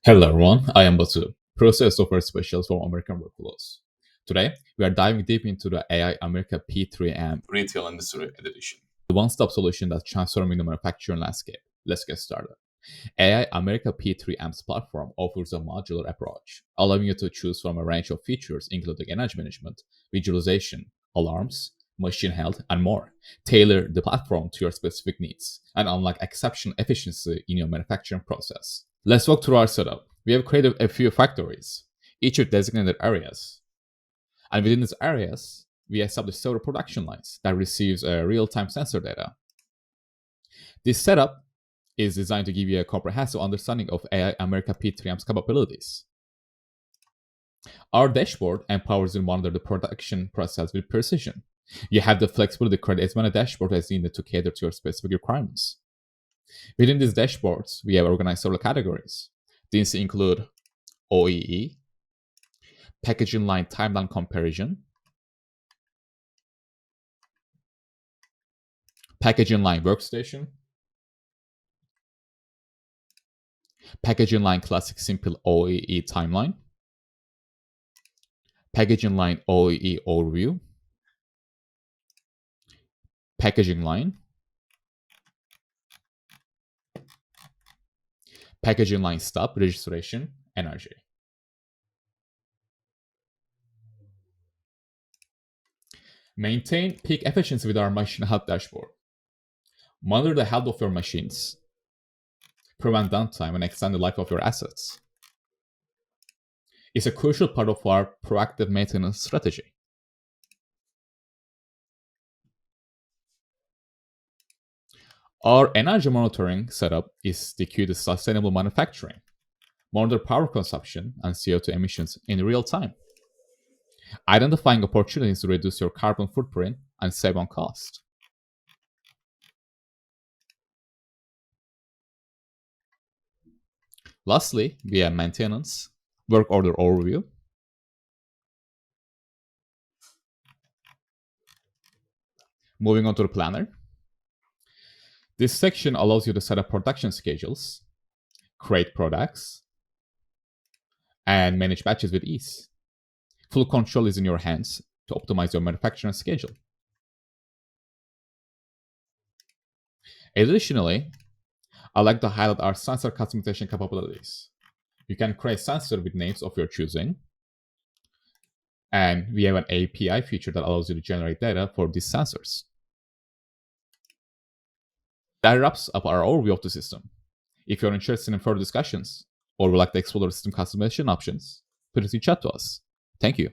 Hello everyone, I am Batu, Process Software Specialist for American Workflows. Today, we are diving deep into the AI America P3M Retail Industry Edition, the one-stop solution that's transforming the manufacturing landscape. Let's get started. AI America P3M's platform offers a modular approach, allowing you to choose from a range of features including energy management, visualization, alarms, machine health, and more. Tailor the platform to your specific needs and unlock exceptional efficiency in your manufacturing process. Let's walk through our setup. We have created a few factories, each with designated areas. And within these areas, we establish several production lines that receives real-time sensor data. This setup is designed to give you a comprehensive understanding of AI America P3M's capabilities. Our dashboard empowers you to monitor the production process with precision. You have the flexibility to create as many dashboards as needed to cater to your specific requirements. Within these dashboards, we have organized several categories. These include OEE, packaging line timeline comparison, packaging line workstation, packaging line classic simple OEE timeline, packaging line OEE overview, packaging line, packaging line stop, registration, energy. Maintain peak efficiency with our machine health dashboard. Monitor the health of your machines. Prevent downtime and extend the life of your assets. It's a crucial part of our proactive maintenance strategy. Our energy monitoring setup is the key to sustainable manufacturing. Monitor power consumption and CO2 emissions in real time, identifying opportunities to reduce your carbon footprint and save on cost. Lastly, we have maintenance, work order overview, moving on to the planner. This section allows you to set up production schedules, create products, and manage batches with ease. Full control is in your hands to optimize your manufacturing schedule. Additionally, I'd like to highlight our sensor customization capabilities. You can create sensors with names of your choosing, and we have an API feature that allows you to generate data for these sensors. That wraps up our overview of the system. If you're interested in further discussions or would like to explore the system customization options, please reach out to us. Thank you.